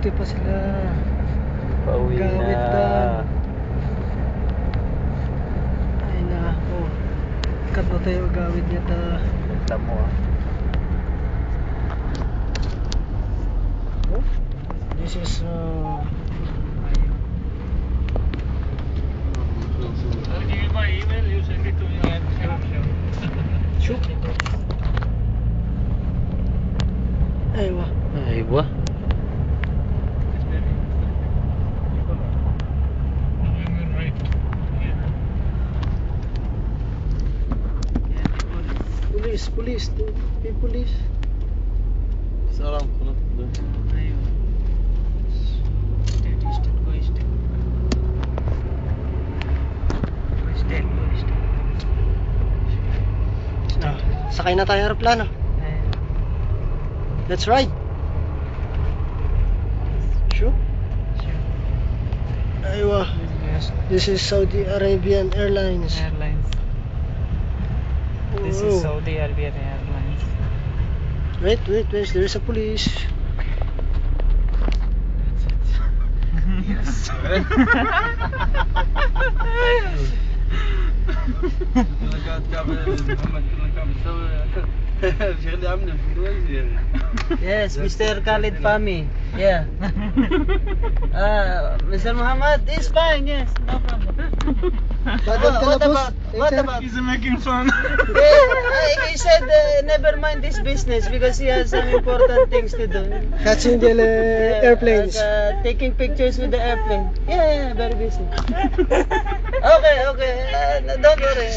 Buti pa sila. Pauwi Gawit na. doon. Ay nako. Kat na tayo gawit niya ta. Ganda mo ah. Oh, this is I'll give you my email, you send it to me. shoot. Aywa. Ay ba? Police, police. Salam kılıp dur. Ah, sakay na tayo aeroplano. Let's ride. Sure? Aywa. This is Saudi Arabian Airlines. This Oh. is Saudi Arabian Airlines. Wait, there's a police. Yes. Yes, Mr. Khalid Fahmy. Yeah. Mr. Muhammad is fine. Yes, no problem. What about? He's making fun. Yeah, he said never mind this business because he has some important things to do. Catching the airplanes. Like, taking pictures with the airplane. Yeah, very busy. Okay. Don't worry.